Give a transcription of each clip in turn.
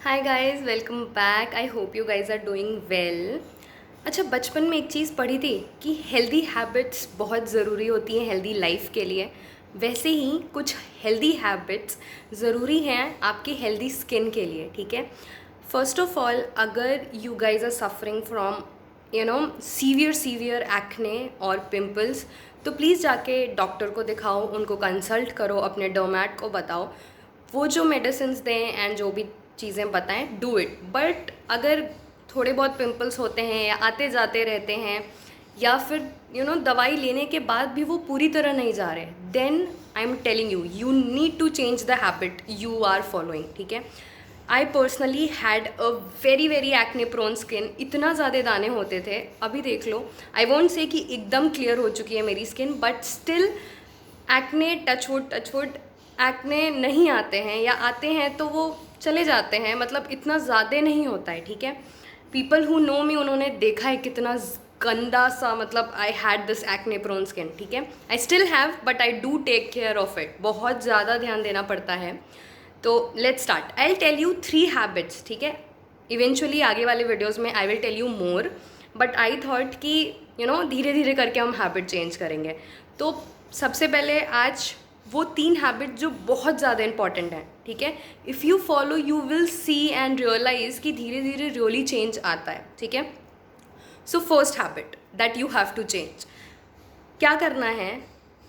Hi guys, welcome back. I hope you guys are doing well. अच्छा, बचपन में एक चीज़ पढ़ी थी कि हेल्दी हैबिट्स बहुत ज़रूरी होती हैं हेल्दी लाइफ के लिए। वैसे ही कुछ हेल्दी हैबिट्स ज़रूरी हैं आपकी हेल्दी स्किन के लिए, ठीक है। फर्स्ट ऑफ ऑल, अगर you guys are suffering from severe acne और पिंपल्स, तो प्लीज़ जाके डॉक्टर को दिखाओ, उनको कंसल्ट करो, अपने डर्मैट को बताओ, वो जो मेडिसिन्स दें एंड जो भी चीज़ें बताएं, डू इट। बट अगर थोड़े बहुत पिंपल्स होते हैं या आते जाते रहते हैं या फिर दवाई लेने के बाद भी वो पूरी तरह नहीं जा रहे, then I am telling you, you need to change the habit you are following, ठीक है। I personally had a very very acne prone skin. इतना ज़्यादा दाने होते थे, अभी देख लो। आई वॉन्ट से कि एकदम क्लियर हो चुकी है मेरी skin, but still acne, touchwood acne नहीं आते हैं, या आते हैं तो वो चले जाते हैं, मतलब इतना ज़्यादा नहीं होता है, ठीक है। पीपल हु नो मी, उन्होंने देखा है कितना गंदा सा, मतलब I had this acne prone skin, ठीक है। I still have, but I do take care of it. बहुत ज़्यादा ध्यान देना पड़ता है। तो let's start. I will tell you 3 habits, ठीक है। इवेंचुअली आगे वाले वीडियोज़ में I will tell you more, but I thought कि धीरे धीरे करके हम हैबिट चेंज करेंगे। तो सबसे पहले आज वो 3 हैबिट जो बहुत ज़्यादा इंपॉर्टेंट हैं, ठीक है। If you follow, you will see and realize कि धीरे धीरे रियली चेंज आता है, ठीक है। So first habit that you have to change, क्या करना है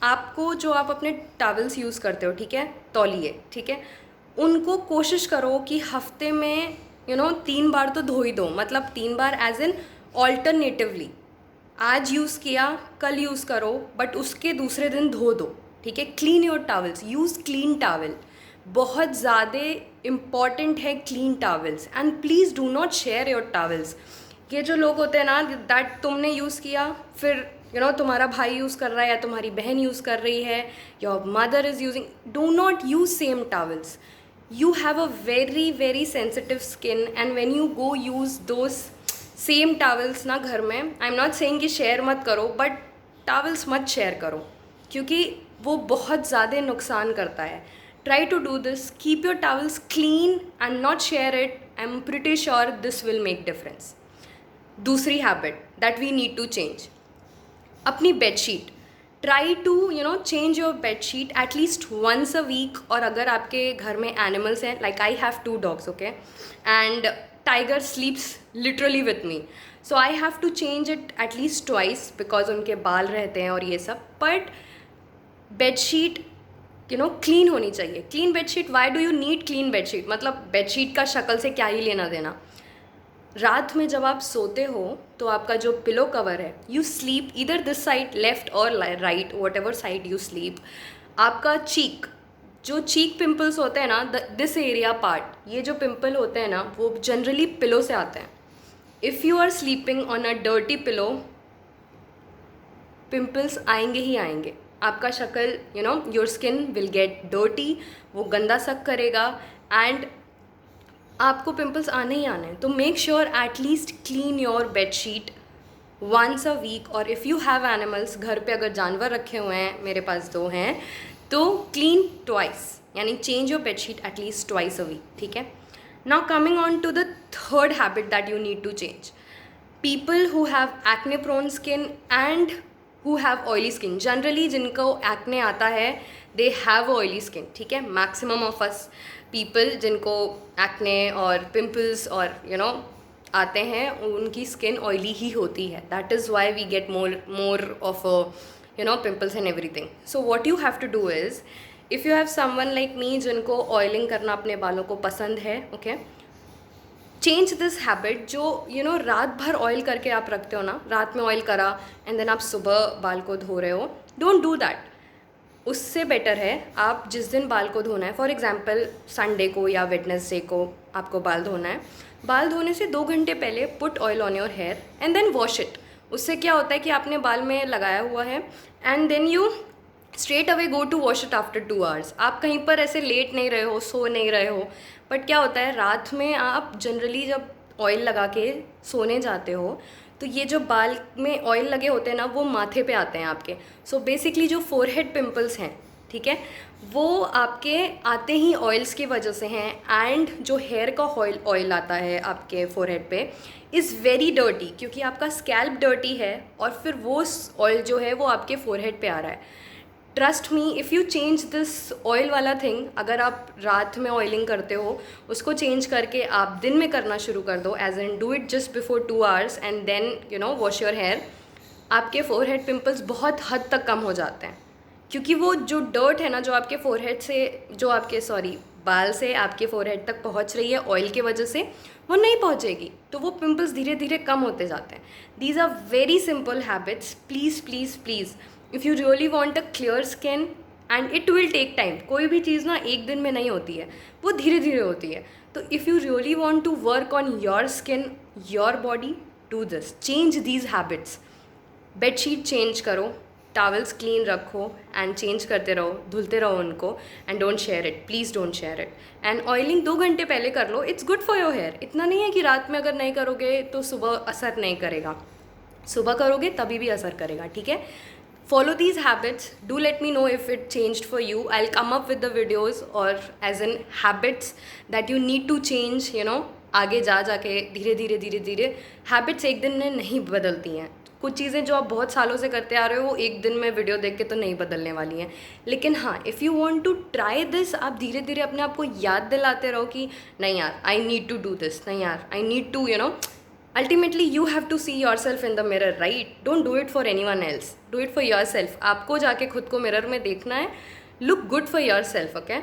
आपको, जो आप अपने टॉवल्स यूज़ करते हो, ठीक है, तौलिए, ठीक है, उनको कोशिश करो कि हफ्ते में 3 बार तो धो ही दो। मतलब 3 बार एज इन ऑल्टरनेटिवली, आज यूज़ किया, कल यूज़ करो, बट उसके दूसरे दिन धो दो, ठीक है। Clean your towels, use clean towel. बहुत ज़्यादा इम्पॉर्टेंट है clean towels, and please do not share your towels. ये जो लोग होते हैं ना, दैट तुमने यूज़ किया, फिर तुम्हारा भाई यूज़ कर रहा है या तुम्हारी बहन यूज़ कर रही है, your mother is using, do not use same towels. You have a very very sensitive skin, and when you go use those same towels ना घर में, आई एम नॉट सेइंग कि शेयर मत करो, बट टावल्स मत share करो, क्योंकि वो बहुत ज़्यादा नुकसान करता है। Try to do this, keep your towels clean and not share it. I am pretty sure this will make difference. दूसरी habit that we need to change, अपनी bedsheet. Try to change your bedsheet at least once a week. और अगर आपके घर में animals हैं, like I have 2 dogs, okay, and tiger sleeps literally with me, so I have to change it at least twice, because उनके बाल रहते हैं और ये सब। बट बेडशीट क्लीन होनी चाहिए। Clean bedsheet, why do you need clean bedsheet? मतलब बेडशीट का शक्ल से क्या ही लेना देना। रात में जब आप सोते हो तो आपका जो पिलो कवर है, यू स्लीप इधर दिस साइड, लेफ्ट और right, what ever side you sleep, आपका चीक, जो चीक पिंपल्स होते हैं ना, दिस एरिया पार्ट, ये जो पिंपल होते हैं ना, वो जनरली पिलो से आते हैं। If you are sleeping on a dirty pillow, pimples आएंगे ही आएंगे। आपका शक्ल, your skin will get dirty, वो गंदा सक करेगा, एंड आपको पिंपल्स आने ही आने हैं। तो make sure at least clean your bedsheet once a week. और इफ़ यू हैव एनिमल्स, घर पे अगर जानवर रखे हुए हैं, मेरे पास 2 हैं, तो क्लीन ट्वाइस, यानी change your bedsheet at least twice a week, ठीक है। Now coming on to the third habit that you need to change, people who have acne prone skin and who have oily skin. Generally जिनको acne आता है, they have oily skin, ठीक है। Maximum of us people जिनको acne और pimples और आते हैं, उनकी स्किन ऑयली ही होती है। That is why we get more of pimples and everything. So what you have to do is, if you have someone like me जिनको ऑयलिंग करना अपने बालों को पसंद है, ओके, चेंज दिस हैबिट। जो रात भर ऑयल करके आप रखते हो ना, रात में ऑयल करा एंड देन आप सुबह बाल को धो रहे हो, डोंट डू दैट। उससे बेटर है आप जिस दिन बाल को धोना है, फॉर एग्जांपल संडे को या वेडनेसडे को आपको बाल धोना है, बाल धोने से 2 घंटे पहले put oil on your hair and then wash it. उससे क्या होता है कि आपने बाल में लगाया हुआ है, and then you straight away go to wash it after 2 hours. आप कहीं पर ऐसे लेट नहीं रहे हो, सो नहीं रहे हो। बट क्या होता है, रात में आप जनरली जब ऑयल लगा के सोने जाते हो, तो ये जो बाल में ऑयल लगे होते हैं ना, वो माथे पे आते हैं आपके। सो बेसिकली जो फोरहेड पिंपल्स हैं, ठीक है, वो आपके आते ही ऑयल्स की वजह से हैं। एंड जो हेयर का ऑयल आता है आपके फोरहेड पे इज़ वेरी डर्टी, क्योंकि आपका स्कैल्प डर्टी है और फिर वो ऑयल जो है वो आपके फोरहेड पे आ रहा है। Trust me, if you change this oil वाला थिंग, अगर आप रात में ऑयलिंग करते हो उसको चेंज करके आप दिन में करना शुरू कर दो, as an do it just before 2 hours and then wash your hair, आपके फोरहेड पिंपल्स बहुत हद तक कम हो जाते हैं। क्योंकि वो जो डर्ट है ना, जो आपके फोरहेड से, जो आपके बाल से आपके फोरहेड तक पहुंच रही है ऑयल की वजह से, वो नहीं पहुंचेगी, तो वो पिंपल्स धीरे धीरे कम होते जाते हैं। These are very simple habits. Please please please, if you really want a clear skin, and it will take time, कोई भी चीज़ ना एक दिन में नहीं होती है, वो धीरे धीरे होती है। तो if you really want to work on your skin, your body, do this, change these habits. Bedsheet change करो, टॉवल्स क्लीन रखो एंड चेंज करते रहो, धुलते रहो उनको, and don't share it, please don't share it. And oiling 2 घंटे पहले कर लो, it's good for your hair. इतना नहीं है कि रात में अगर नहीं करोगे तो सुबह असर नहीं करेगा, सुबह करोगे तभी भी असर करेगा, ठीक है। Follow these habits, do let me know if it changed for you. I will come up with the videos और as an habits that you need to change, आगे जा जाके धीरे धीरे धीरे धीरे। हैबिट्स एक दिन में नहीं बदलती हैं। कुछ चीज़ें जो आप बहुत सालों से करते आ रहे हो वो एक दिन में वीडियो देख के तो नहीं बदलने वाली हैं। लेकिन हाँ, if you want to try this, आप धीरे धीरे अपने आप को याद दिलाते रहो कि नहीं यार, I need to do this, नहीं यार, I need to, ultimately you have to see yourself in the mirror, right? Don't do it for anyone else, do it for yourself. आपको जाके खुद को mirror में देखना है, look good for yourself, okay?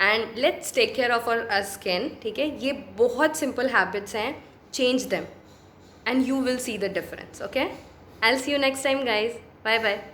And let's take care of our skin, ठीक है? ये बहुत सिंपल हैबिट्स हैं, change them and you will see the difference, okay? I'll see you next time, guys. Bye bye.